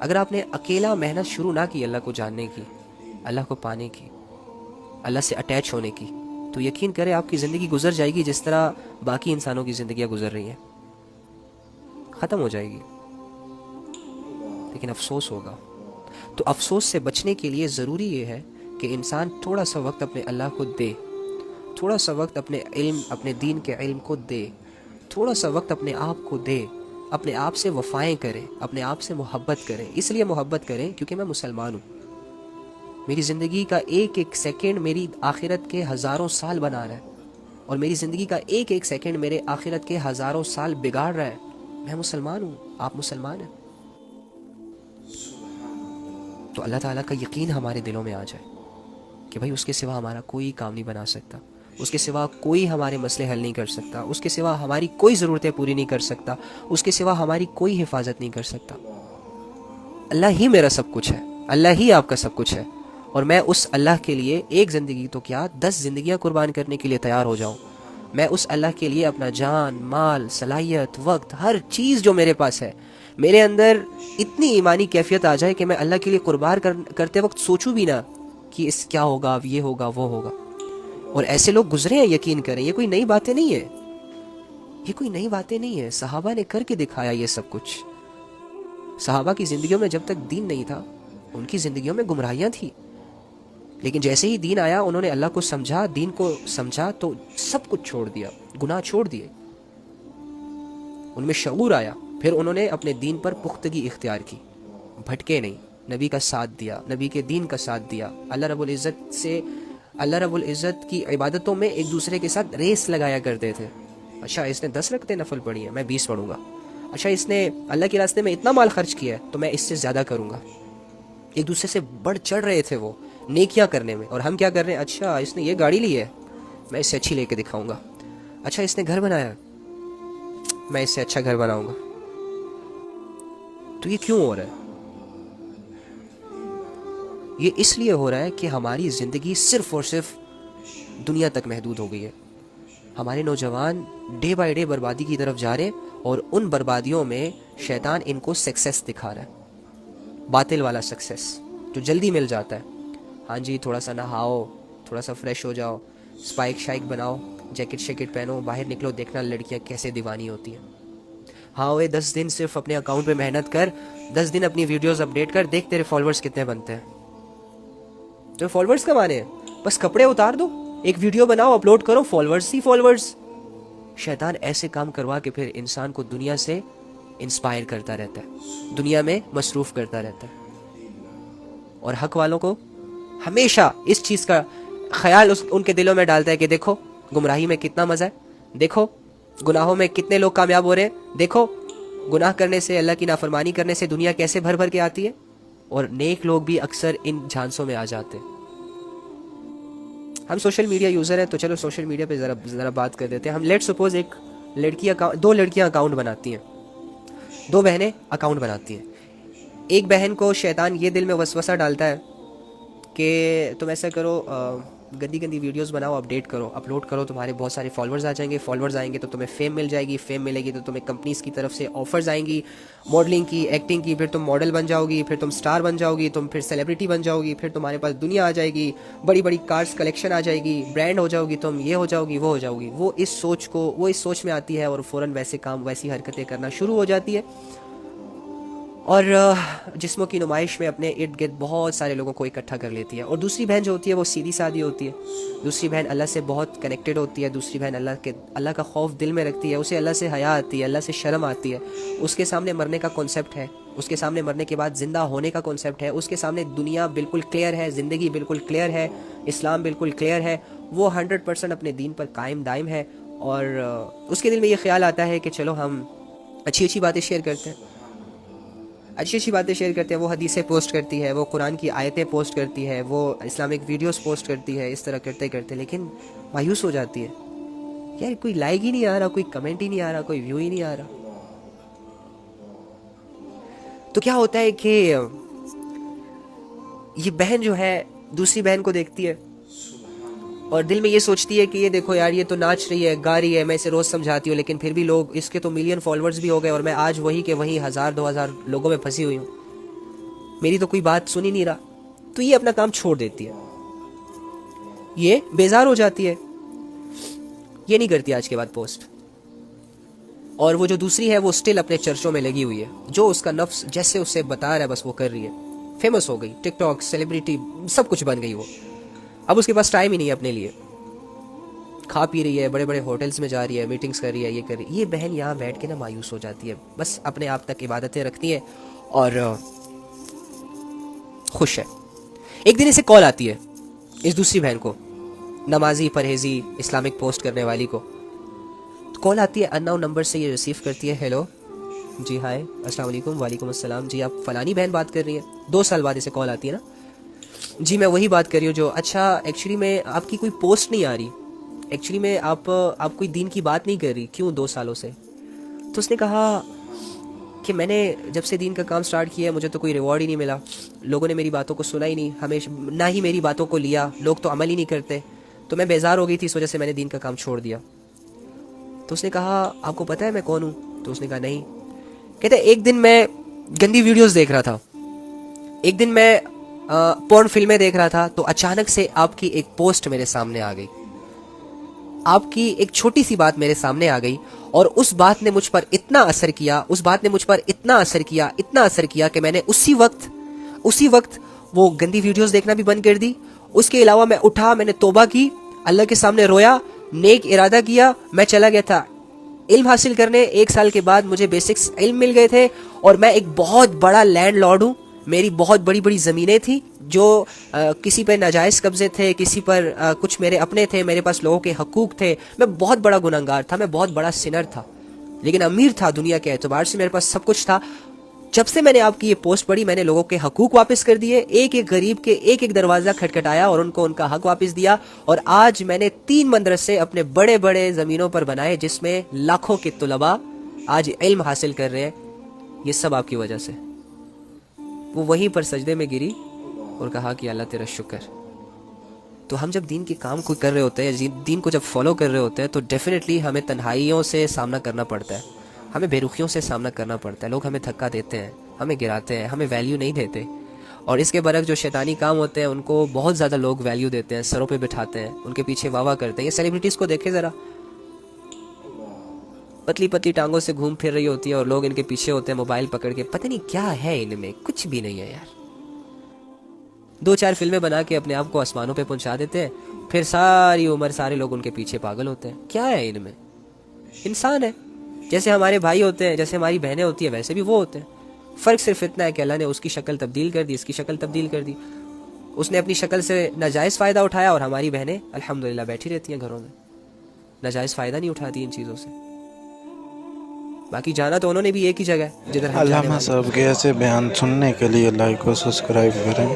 اگر آپ نے اکیلا محنت شروع نہ کی اللہ کو جاننے کی، اللہ کو پانے کی، اللہ سے اٹیچ ہونے کی، تو یقین کرے آپ کی زندگی گزر جائے گی جس طرح باقی انسانوں کی زندگیاں گزر رہی ہیں، ختم ہو جائے گی، لیکن افسوس ہوگا۔ تو افسوس سے بچنے کے لیے ضروری یہ ہے کہ انسان تھوڑا سا وقت اپنے اللہ کو دے، تھوڑا سا وقت اپنے علم، اپنے دین کے علم کو دے، تھوڑا سا وقت اپنے آپ کو دے، اپنے آپ سے وفائیں کریں، اپنے آپ سے محبت کریں۔ اس لیے محبت کریں کیونکہ میں مسلمان ہوں، میری زندگی کا ایک ایک سیکنڈ میری آخرت کے ہزاروں سال بنا رہا ہے، اور میری زندگی کا ایک ایک سیکنڈ میرے آخرت کے ہزاروں سال بگاڑ رہا ہے۔ میں مسلمان ہوں، آپ مسلمان ہیں، تو اللہ تعالیٰ کا یقین ہمارے دلوں میں آ جائے کہ بھائی اس کے سوا ہمارا کوئی کام نہیں بنا سکتا، اس کے سوا کوئی ہمارے مسئلے حل نہیں کر سکتا، اس کے سوا ہماری کوئی ضرورتیں پوری نہیں کر سکتا، اس کے سوا ہماری کوئی حفاظت نہیں کر سکتا۔ اللہ ہی میرا سب کچھ ہے، اللہ ہی آپ کا سب کچھ ہے، اور میں اس اللہ کے لیے ایک زندگی تو کیا 10 زندگیاں قربان کرنے کے لیے تیار ہو جاؤں۔ میں اس اللہ کے لیے اپنا جان، مال، صلاحیت، وقت، ہر چیز جو میرے پاس ہے، میرے اندر اتنی ایمانی کیفیت آ جائے کہ میں اللہ کے لیے قربان کرتے وقت سوچوں بھی نہ کہ اس کیا ہوگا، اب یہ ہوگا، وہ ہوگا۔ اور ایسے لوگ گزرے ہیں، یقین کریں، یہ کوئی نئی باتیں نہیں ہے، یہ کوئی نئی باتیں نہیں ہے، صحابہ نے کر کے دکھایا یہ سب کچھ۔ صحابہ کی زندگیوں میں جب تک دین نہیں تھا ان کی زندگیوں میں گمراہیاں تھیں، لیکن جیسے ہی دین آیا انہوں نے اللہ کو سمجھا، دین کو سمجھا، تو سب کچھ چھوڑ دیا، گناہ چھوڑ دیے، ان میں شعور آیا، پھر انہوں نے اپنے دین پر پختگی اختیار کی، بھٹکے نہیں، نبی کا ساتھ دیا، نبی کے دین کا ساتھ دیا، اللہ رب العزت کی عبادتوں میں ایک دوسرے کے ساتھ ریس لگایا کرتے تھے۔ اچھا اس نے 10 رکعتیں نفل پڑھی ہیں، میں 20 پڑھوں گا۔ اچھا اس نے اللہ کے راستے میں اتنا مال خرچ کیا ہے تو میں اس سے زیادہ کروں گا۔ ایک دوسرے سے بڑھ چڑھ رہے تھے وہ نیکیاں کرنے میں، اور ہم کیا کر رہے ہیں؟ اچھا اس نے یہ گاڑی لی ہے، میں اس سے اچھی لے کے دکھاؤں گا۔ اچھا اس نے گھر بنایا، میں اس سے اچھا گھر بناؤں گا۔ تو یہ کیوں ہو رہا ہے؟ یہ اس لیے ہو رہا ہے کہ ہماری زندگی صرف اور صرف دنیا تک محدود ہو گئی ہے۔ ہمارے نوجوان ڈے بائی ڈے بربادی کی طرف جا رہے ہیں، اور ان بربادیوں میں شیطان ان کو سکسیس دکھا رہا ہے، باطل والا سکسیس جو جلدی مل جاتا ہے۔ ہاں جی تھوڑا سا نہاؤ، تھوڑا سا فریش ہو جاؤ، اسپائک شائک بناؤ، جیکٹ شیکٹ پہنو، باہر نکلو، دیکھنا لڑکیاں کیسے دیوانی ہوتی ہیں۔ ہاں وہ 10 دن صرف اپنے اکاؤنٹ پہ محنت کر، 10 دن اپنی ویڈیوز اپڈیٹ کر، دیکھ تیرے فالوورز کتنے بنتے ہیں۔ تو فالوورز کمانے ہیں، بس کپڑے اتار دو، ایک ویڈیو بناؤ، اپلوڈ کرو، فالوورز ہی فالوورز۔ شیطان ایسے کام کروا کے پھر انسان کو دنیا سے انسپائر کرتا رہتا ہے، دنیا میں مصروف کرتا رہتا ہے، اور حق والوں کو ہمیشہ اس چیز کا خیال ان کے دلوں میں ڈالتا ہے کہ دیکھو گمراہی میں کتنا مزہ ہے، دیکھو گناہوں میں کتنے لوگ کامیاب ہو رہے ہیں، دیکھو گناہ کرنے سے، اللہ کی نافرمانی کرنے سے دنیا کیسے بھر بھر کے آتی ہے، اور نیک لوگ بھی اکثر ان جھانسوں میں آ جاتے ہیں۔ ہم سوشل میڈیا یوزر ہیں تو چلو سوشل میڈیا پہ ذرا بات کر دیتے ہیں۔ ہم لیٹ سپوز ایک دو لڑکیاں اکاؤنٹ بناتی ہیں، 2 بہنیں اکاؤنٹ بناتی ہیں۔ ایک بہن کو شیطان یہ دل میں وسوسہ ڈالتا ہے کہ تم ایسا کرو، گندی گندی ویڈیوز بناؤ، اپڈیٹ کرو، اپلوڈ کرو، تمہارے بہت سارے فالوورز آ جائیں گے، فالوورز آئیں گے تو تمہیں فیم مل جائے گی، فیم ملے گی تو تمہیں کمپنیز کی طرف سے آفرز آئیں گی، ماڈلنگ کی، ایکٹنگ کی، پھر تم ماڈل بن جاؤ گی، پھر تم سٹار بن جاؤ گی، تم پھر سیلیبریٹی بن جاؤ گی، پھر تمہارے پاس دنیا آ جائے گی، بڑی بڑی کارز کلیکشن آ جائے گی، برانڈ ہو جاؤ گی تم، یہ ہو جاؤ گی، وہ ہو جاؤ گی۔ وہ اس سوچ میں آتی ہے اور فوراً ویسے کام، ویسی حرکتیں کرنا شروع ہو جاتی ہے، اور جسموں کی نمائش میں اپنے ارد گرد بہت سارے لوگوں کو اکٹھا کر لیتی ہے۔ اور دوسری بہن جو ہوتی ہے وہ سیدھی سادھی ہوتی ہے، دوسری بہن اللہ سے بہت کنیکٹڈ ہوتی ہے، دوسری بہن اللہ کا خوف دل میں رکھتی ہے، اسے اللہ سے حیا آتی ہے، اللہ سے شرم آتی ہے، اس کے سامنے مرنے کا کنسیپٹ ہے، اس کے سامنے مرنے کے بعد زندہ ہونے کا کنسیپٹ ہے، اس کے سامنے دنیا بالکل کلیئر ہے، زندگی بالکل کلیئر ہے، اسلام بالکل کلیئر ہے، وہ 100% اپنے دین پر قائم دائم ہے، اور اس کے دل میں یہ خیال آتا ہے کہ چلو ہم اچھی باتیں شیئر کرتے ہیں، وہ حدیثیں پوسٹ کرتی ہے، وہ قرآن کی آیتیں پوسٹ کرتی ہے، وہ اسلامک ویڈیوز پوسٹ کرتی ہے، اس طرح کرتے لیکن مایوس ہو جاتی ہے، یار کوئی لائک ہی نہیں آ رہا، کوئی کمنٹ ہی نہیں آ رہا، کوئی ویو ہی نہیں آ رہا۔ تو کیا ہوتا ہے کہ یہ بہن جو ہے دوسری بہن کو دیکھتی ہے اور دل میں یہ سوچتی ہے کہ یہ دیکھو یار یہ تو ناچ رہی ہے، گا رہی ہے، میں اسے روز سمجھاتی ہوں، لیکن پھر بھی اس کے تو ملین فالوورز بھی ہو گئے، اور میں آج وہی 1000 2000 لوگوں میں پھنسی ہوئی ہوں۔ میری تو کوئی بات سن ہی نہیں رہا. تو یہ اپنا کام چھوڑ دیتی ہے, یہ بیزار ہو جاتی ہے, یہ نہیں کرتی آج کے بعد پوسٹ. اور وہ جو دوسری ہے وہ اسٹل اپنے چرچوں میں لگی ہوئی ہے, جو اس کا نفس جیسے اسے بتا رہا ہے بس وہ کر رہی ہے. فیمس ہو گئی, ٹک ٹاک, سیلیبریٹی, سب کچھ بن گئی وہ. اب اس کے پاس ٹائم ہی نہیں ہے اپنے لیے. کھا پی رہی ہے, بڑے بڑے ہوٹلز میں جا رہی ہے, میٹنگز کر رہی ہے, یہ کر رہی ہے. یہ بہن یہاں بیٹھ کے نا مایوس ہو جاتی ہے, بس اپنے آپ تک عبادتیں رکھتی ہے اور خوش ہے. ایک دن اسے کال آتی ہے, اس دوسری بہن کو, نمازی, پرہیزی, اسلامک پوسٹ کرنے والی کو کال آتی ہے ان نون نمبر سے. یہ ریسیو کرتی ہے, ہیلو جی ہائے, السلام علیکم. وعلیکم السلام. جی آپ فلانی بہن بات کر رہی ہیں؟ 2 سال بعد اسے کال آتی ہے نا. جی میں وہی بات کر رہی ہوں جو, اچھا ایکچولی میں آپ کی کوئی پوسٹ نہیں آ رہی, ایکچولی میں آپ کوئی دین کی بات نہیں کر رہی, کیوں 2 سالوں سے؟ تو اس نے کہا کہ میں نے جب سے دین کا کام سٹارٹ کیا مجھے تو کوئی ریوارڈ ہی نہیں ملا, لوگوں نے میری باتوں کو سنا ہی نہیں, ہمیشہ نہ ہی میری باتوں کو لیا, لوگ تو عمل ہی نہیں کرتے, تو میں بیزار ہو گئی تھی, اس وجہ سے میں نے دین کا کام چھوڑ دیا. تو اس نے کہا آپ کو پتہ ہے میں کون ہوں؟ تو اس نے کہا نہیں. کہتے ایک دن میں گندی ویڈیوز دیکھ رہا تھا, ایک دن میں پورن فلمیں دیکھ رہا تھا, تو اچانک سے آپ کی ایک پوسٹ میرے سامنے آ گئی, آپ کی ایک چھوٹی سی بات میرے سامنے آ گئی, اور اس بات نے مجھ پر اتنا اثر کیا, اس بات نے مجھ پر اتنا اثر کیا, اتنا اثر کیا کہ میں نے اسی وقت وہ گندی ویڈیوز دیکھنا بھی بند کر دی. اس کے علاوہ میں اٹھا, میں نے توبہ کی, اللہ کے سامنے رویا, نیک ارادہ کیا, میں چلا گیا تھا علم حاصل کرنے. 1 سال کے بعد مجھے بیسکس علم مل گئے تھے, اور میں ایک بہت بڑا لینڈ لارڈ ہوں. میری بہت بڑی بڑی زمینیں تھیں جو کسی پہ ناجائز قبضے تھے, کسی پر کچھ میرے اپنے تھے, میرے پاس لوگوں کے حقوق تھے. میں بہت بڑا گنہگار تھا, میں بہت بڑا سنر تھا, لیکن امیر تھا دنیا کے اعتبار سے, میرے پاس سب کچھ تھا. جب سے میں نے آپ کی یہ پوسٹ پڑھی میں نے لوگوں کے حقوق واپس کر دیے, ایک ایک غریب کے ایک ایک دروازہ کھٹکھٹایا اور ان کو ان کا حق واپس دیا. اور آج میں نے 3 مدرسے اپنے بڑے بڑے زمینوں پر بنائے جس میں لاکھوں کے طلباء آج علم حاصل کر رہے ہیں. یہ سب آپ کی وجہ سے. وہ وہیں پر سجدے میں گری اور کہا کہ اللہ تیرا شکر. تو ہم جب دین کے کام کو کر رہے ہوتے ہیں, دین کو جب فالو کر رہے ہوتے ہیں, تو ڈیفینیٹلی ہمیں تنہائیوں سے سامنا کرنا پڑتا ہے, ہمیں بے رخیوں سے سامنا کرنا پڑتا ہے. لوگ ہمیں دھکا دیتے ہیں, ہمیں گراتے ہیں, ہمیں ویلیو نہیں دیتے. اور اس کے برعکس جو شیطانی کام ہوتے ہیں ان کو بہت زیادہ لوگ ویلیو دیتے ہیں, سروں پہ بٹھاتے ہیں, ان کے پیچھے واہ واہ کرتے ہیں. یہ سیلیبریٹیز کو دیکھیں ذرا, پتلی پتلی ٹانگوں سے گھوم پھر رہی ہوتی ہے اور لوگ ان کے پیچھے ہوتے ہیں موبائل پکڑ کے. پتہ نہیں کیا ہے ان میں, کچھ بھی نہیں ہے یار. 2-4 فلمیں بنا کے اپنے آپ کو آسمانوں پہ پہنچا دیتے ہیں, پھر ساری عمر سارے لوگ ان کے پیچھے پاگل ہوتے ہیں. کیا ہے ان میں؟ انسان ہے, جیسے ہمارے بھائی ہوتے ہیں, جیسے ہماری بہنیں ہوتی ہیں, ویسے بھی وہ ہوتے ہیں. فرق صرف اتنا ہے کہ اللہ نے اس کی شکل تبدیل کر دی, اس کی شکل تبدیل کر دی. اس نے اپنی شکل سے ناجائز فائدہ اٹھایا, اور ہماری بہنیں الحمدللہ بیٹھی رہتی ہیں گھروں میں, ناجائز فائدہ نہیں اٹھاتی ان چیزوں سے. باقی جانا تو انہوں نے بھی ایک ہی جگہ ہے جدھر ہم جانے علامہ والے ہیں. صاحب کے ایسے بیان سننے کے لیے لائک اور سبسکرائب کریں.